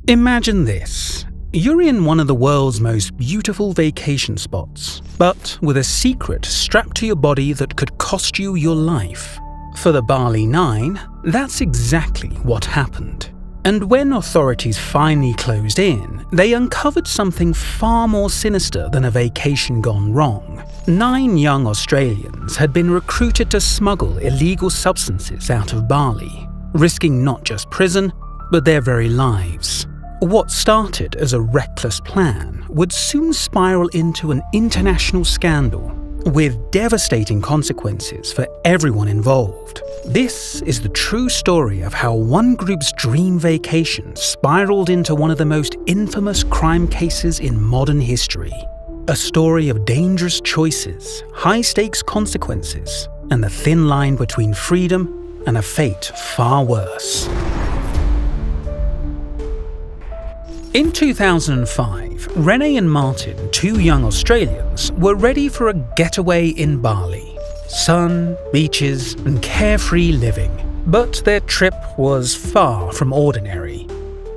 Imagine this. You're in one of the world's most beautiful vacation spots, but with a secret strapped to your body that could cost you your life. For the Bali 9, that's exactly what happened. And when authorities finally closed in, they uncovered something far more sinister than a vacation gone wrong. 9 young Australians had been recruited to smuggle illegal substances out of Bali, risking not just prison, but their very lives. What started as a reckless plan would soon spiral into an international scandal, with devastating consequences for everyone involved. This is the true story of how one group's dream vacation spiraled into one of the most infamous crime cases in modern history. A story of dangerous choices, high-stakes consequences, and the thin line between freedom and a fate far worse. In 2005, Renee and Martin, 2 young Australians, were ready for a getaway in Bali. Sun, beaches, and carefree living. But their trip was far from ordinary.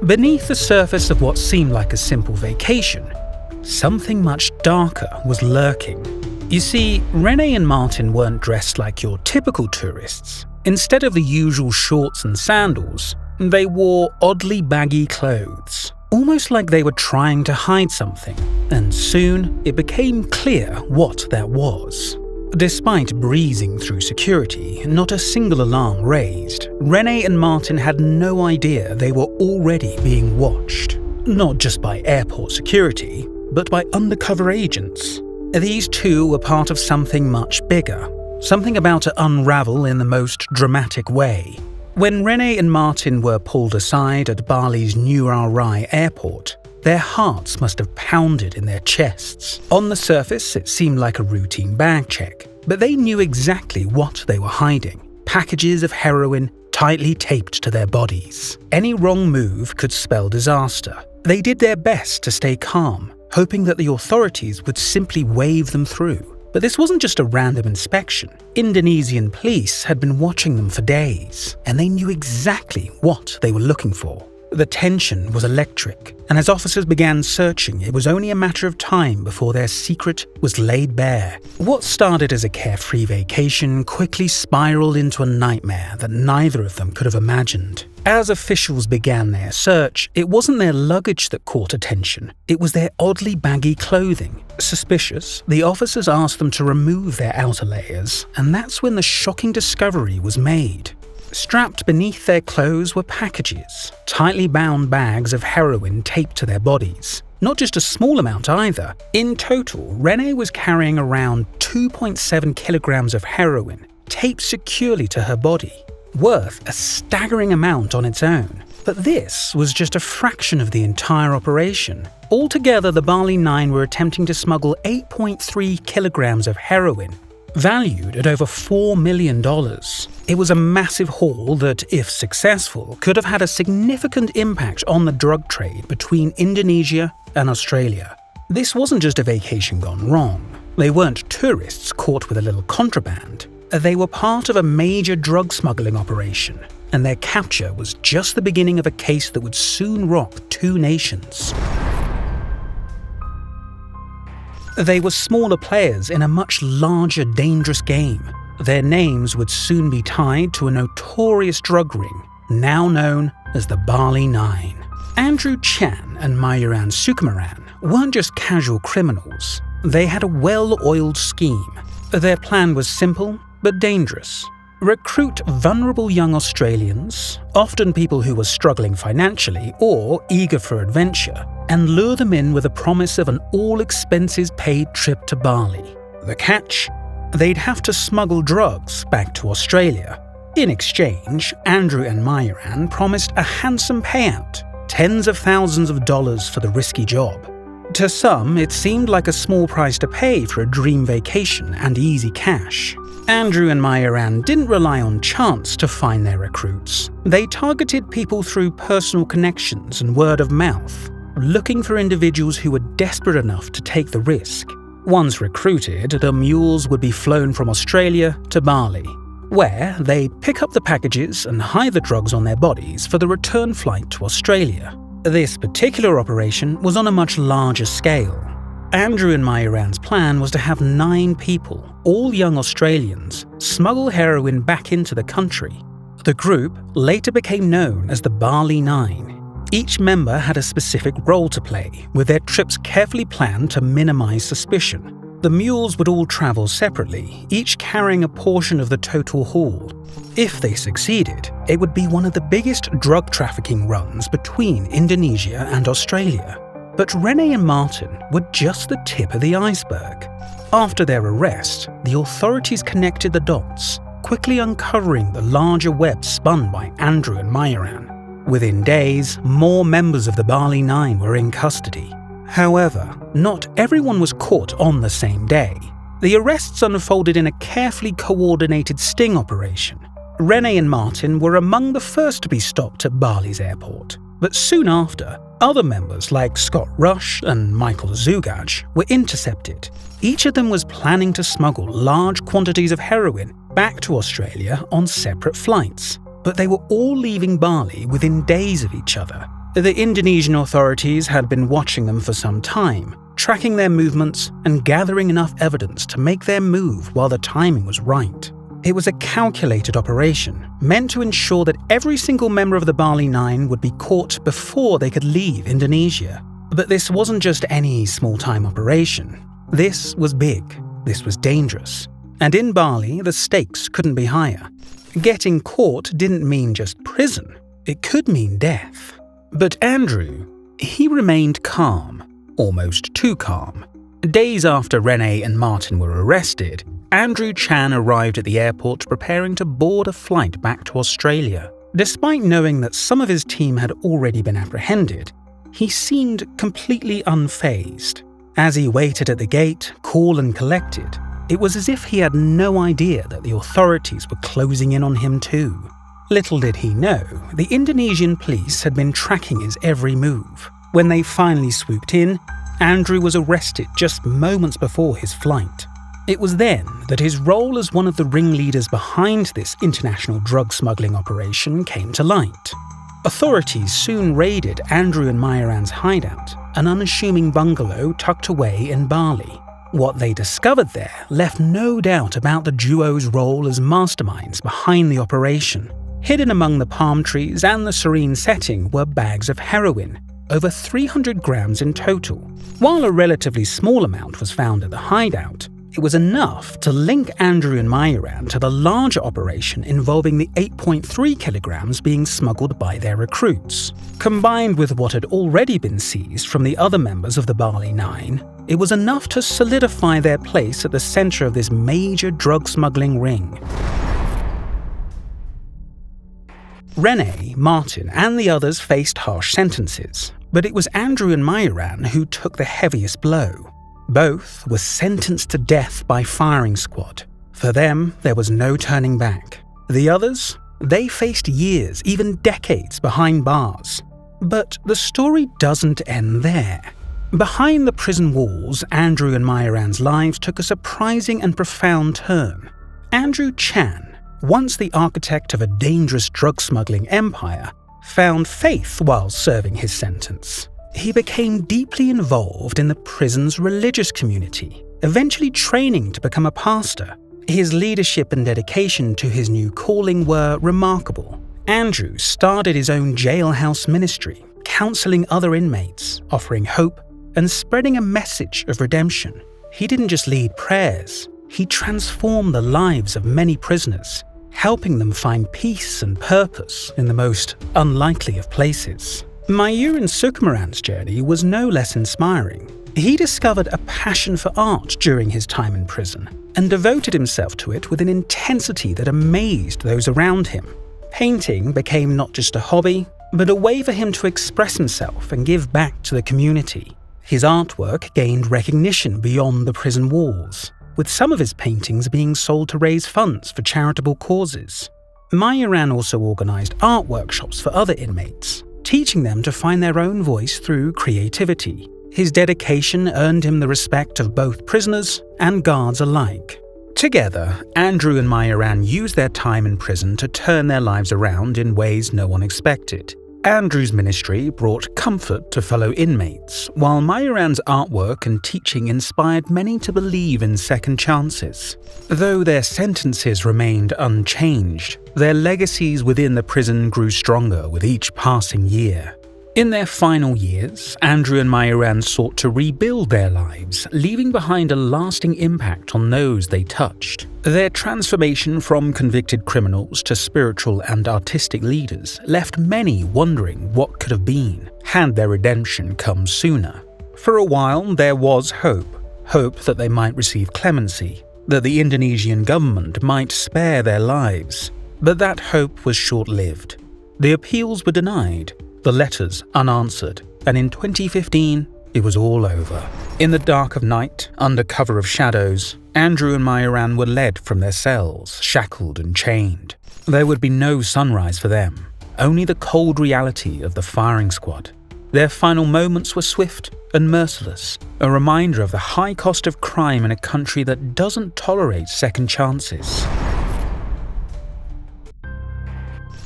Beneath the surface of what seemed like a simple vacation, something much darker was lurking. You see, Renee and Martin weren't dressed like your typical tourists. Instead of the usual shorts and sandals, they wore oddly baggy clothes. Almost like they were trying to hide something, and soon it became clear what that was. Despite breezing through security, not a single alarm raised, Renee and Martin had no idea they were already being watched. Not just by airport security, but by undercover agents. These 2 were part of something much bigger, something about to unravel in the most dramatic way. When Renee and Martin were pulled aside at Bali's Myuran airport, their hearts must have pounded in their chests. On the surface, it seemed like a routine bag check, but they knew exactly what they were hiding. Packages of heroin tightly taped to their bodies. Any wrong move could spell disaster. They did their best to stay calm, hoping that the authorities would simply wave them through. But this wasn't just a random inspection. Indonesian police had been watching them for days, and they knew exactly what they were looking for. The tension was electric, and as officers began searching, it was only a matter of time before their secret was laid bare. What started as a carefree vacation quickly spiraled into a nightmare that neither of them could have imagined. As officials began their search, it wasn't their luggage that caught attention, it was their oddly baggy clothing. Suspicious, the officers asked them to remove their outer layers, and that's when the shocking discovery was made. Strapped beneath their clothes were packages, tightly bound bags of heroin taped to their bodies. Not just a small amount either. In total, Renee was carrying around 2.7 kilograms of heroin, taped securely to her body, worth a staggering amount on its own. But this was just a fraction of the entire operation. Altogether, the Bali 9 were attempting to smuggle 8.3 kilograms of heroin, valued at over $4 million. It was a massive haul that, if successful, could have had a significant impact on the drug trade between Indonesia and Australia. This wasn't just a vacation gone wrong. They weren't tourists caught with a little contraband. They were part of a major drug smuggling operation, and their capture was just the beginning of a case that would soon rock 2 nations. They were smaller players in a much larger, dangerous game. Their names would soon be tied to a notorious drug ring, now known as the Bali 9. Andrew Chan and Myuran Sukumaran weren't just casual criminals. They had a well-oiled scheme. Their plan was simple, but dangerous. Recruit vulnerable young Australians, often people who were struggling financially or eager for adventure, and lure them in with a promise of an all-expenses-paid trip to Bali. The catch? They'd have to smuggle drugs back to Australia. In exchange, Andrew and Myuran promised a handsome payout, tens of thousands of dollars for the risky job. To some, it seemed like a small price to pay for a dream vacation and easy cash. Andrew and Myuran didn't rely on chance to find their recruits. They targeted people through personal connections and word of mouth, looking for individuals who were desperate enough to take the risk. Once recruited, the mules would be flown from Australia to Bali, where they'd pick up the packages and hide the drugs on their bodies for the return flight to Australia. This particular operation was on a much larger scale. Andrew and Myuran's plan was to have 9 people, all young Australians, smuggle heroin back into the country. The group later became known as the Bali 9. Each member had a specific role to play, with their trips carefully planned to minimize suspicion. The mules would all travel separately, each carrying a portion of the total haul. If they succeeded, it would be one of the biggest drug trafficking runs between Indonesia and Australia. But Rene and Martin were just the tip of the iceberg. After their arrest, the authorities connected the dots, quickly uncovering the larger web spun by Andrew and Myuran. Within days, more members of the Bali 9 were in custody. However, not everyone was caught on the same day. The arrests unfolded in a carefully coordinated sting operation. Rene and Martin were among the first to be stopped at Bali's airport, but soon after, other members like Scott Rush and Michael Zugaj were intercepted. Each of them was planning to smuggle large quantities of heroin back to Australia on separate flights, but they were all leaving Bali within days of each other. The Indonesian authorities had been watching them for some time, tracking their movements and gathering enough evidence to make their move while the timing was right. It was a calculated operation, meant to ensure that every single member of the Bali 9 would be caught before they could leave Indonesia. But this wasn't just any small-time operation. This was big, this was dangerous. And in Bali, the stakes couldn't be higher. Getting caught didn't mean just prison, it could mean death. But Andrew, he remained calm, almost too calm. Days after Rene and Martin were arrested, Andrew Chan arrived at the airport preparing to board a flight back to Australia. Despite knowing that some of his team had already been apprehended, he seemed completely unfazed. As he waited at the gate, cool and collected, it was as if he had no idea that the authorities were closing in on him too. Little did he know, the Indonesian police had been tracking his every move. When they finally swooped in, Andrew was arrested just moments before his flight. It was then that his role as one of the ringleaders behind this international drug smuggling operation came to light. Authorities soon raided Andrew and Myuran's hideout, an unassuming bungalow tucked away in Bali. What they discovered there left no doubt about the duo's role as masterminds behind the operation. Hidden among the palm trees and the serene setting were bags of heroin, over 300 grams in total. While a relatively small amount was found at the hideout, it was enough to link Andrew and Myuran to the larger operation involving the 8.3 kilograms being smuggled by their recruits. Combined with what had already been seized from the other members of the Bali 9, it was enough to solidify their place at the center of this major drug smuggling ring. Rene, Martin, and the others faced harsh sentences, but it was Andrew and Myuran who took the heaviest blow. Both were sentenced to death by firing squad. For them, there was no turning back. The others, they faced years, even decades behind bars. But the story doesn't end there. Behind the prison walls, Andrew and Myuran's lives took a surprising and profound turn. Andrew Chan, once the architect of a dangerous drug smuggling empire, found faith while serving his sentence. He became deeply involved in the prison's religious community, eventually training to become a pastor. His leadership and dedication to his new calling were remarkable. Andrew started his own jailhouse ministry, counseling other inmates, offering hope, and spreading a message of redemption. He didn't just lead prayers, he transformed the lives of many prisoners, helping them find peace and purpose in the most unlikely of places. Myuran Sukumaran's journey was no less inspiring. He discovered a passion for art during his time in prison and devoted himself to it with an intensity that amazed those around him. Painting became not just a hobby, but a way for him to express himself and give back to the community. His artwork gained recognition beyond the prison walls, with some of his paintings being sold to raise funds for charitable causes. Myuran also organized art workshops for other inmates, teaching them to find their own voice through creativity. His dedication earned him the respect of both prisoners and guards alike. Together, Andrew and Myuran used their time in prison to turn their lives around in ways no one expected. Andrew's ministry brought comfort to fellow inmates, while Myuran's artwork and teaching inspired many to believe in second chances. Though their sentences remained unchanged, their legacies within the prison grew stronger with each passing year. In their final years, Andrew and Myuran sought to rebuild their lives, leaving behind a lasting impact on those they touched. Their transformation from convicted criminals to spiritual and artistic leaders left many wondering what could have been, had their redemption come sooner. For a while, there was hope that they might receive clemency, that the Indonesian government might spare their lives. But that hope was short-lived. The appeals were denied, the letters unanswered, and in 2015, it was all over. In the dark of night, under cover of shadows, Andrew and Myuran were led from their cells, shackled and chained. There would be no sunrise for them, only the cold reality of the firing squad. Their final moments were swift and merciless, a reminder of the high cost of crime in a country that doesn't tolerate second chances.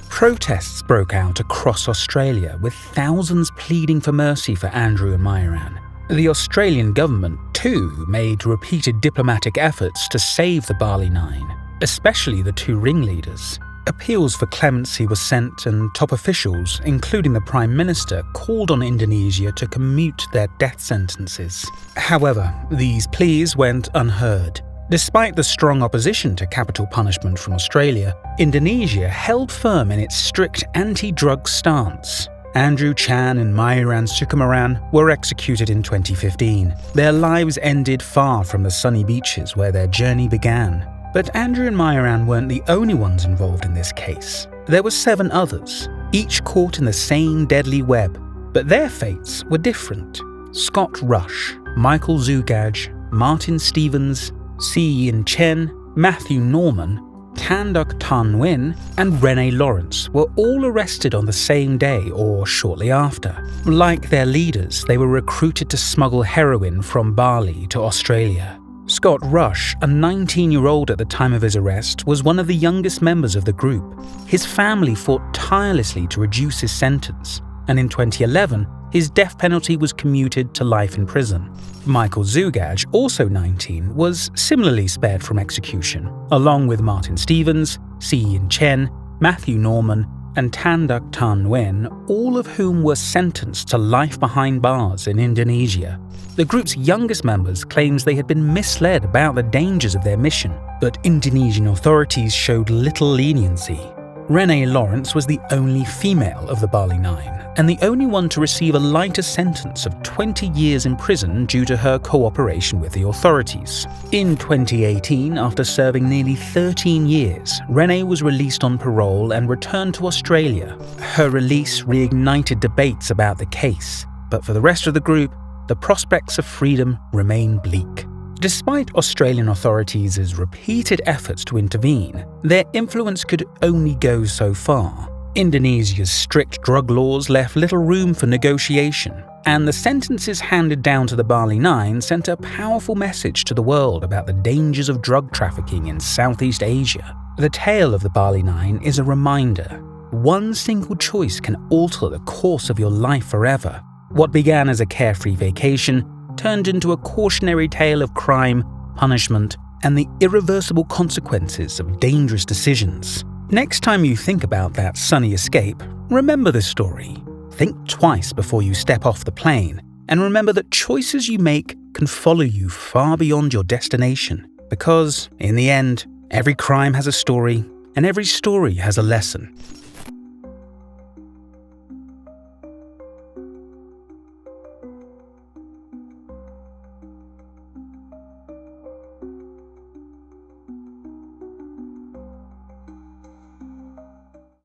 Protests broke out across Australia, with thousands pleading for mercy for Andrew and Myuran. The Australian government, too, made repeated diplomatic efforts to save the Bali Nine, especially the two ringleaders. Appeals for clemency were sent, and top officials, including the Prime Minister, called on Indonesia to commute their death sentences. However, these pleas went unheard. Despite the strong opposition to capital punishment from Australia, Indonesia held firm in its strict anti-drug stance. Andrew Chan and Myuran Sukumaran were executed in 2015. Their lives ended far from the sunny beaches where their journey began. But Andrew and Myuran weren't the only ones involved in this case. There were 7 others, each caught in the same deadly web, but their fates were different. Scott Rush, Michael Zugaj, Martin Stevens, Si-Yin Chen, Matthew Norman, Tan Duc Tan Nguyen, and Rene Lawrence were all arrested on the same day or shortly after. Like their leaders, they were recruited to smuggle heroin from Bali to Australia. Scott Rush, a 19-year-old at the time of his arrest, was one of the youngest members of the group. His family fought tirelessly to reduce his sentence, and in 2011, his death penalty was commuted to life in prison. Michael Zugaj, also 19, was similarly spared from execution, along with Martin Stevens, Si-Yin Chen, Matthew Norman, and Tan Duc Tan Nguyen, all of whom were sentenced to life behind bars in Indonesia. The group's youngest members claims they had been misled about the dangers of their mission, but Indonesian authorities showed little leniency. Rene Lawrence was the only female of the Bali Nine, and the only one to receive a lighter sentence of 20 years in prison due to her cooperation with the authorities. In 2018, after serving nearly 13 years, Rene was released on parole and returned to Australia. Her release reignited debates about the case, but for the rest of the group, the prospects of freedom remain bleak. Despite Australian authorities' repeated efforts to intervene, their influence could only go so far. Indonesia's strict drug laws left little room for negotiation, and the sentences handed down to the Bali Nine sent a powerful message to the world about the dangers of drug trafficking in Southeast Asia. The tale of the Bali Nine is a reminder. One single choice can alter the course of your life forever. What began as a carefree vacation turned into a cautionary tale of crime, punishment, and the irreversible consequences of dangerous decisions. Next time you think about that sunny escape, remember this story. Think twice before you step off the plane, and remember that choices you make can follow you far beyond your destination. Because, in the end, every crime has a story, and every story has a lesson.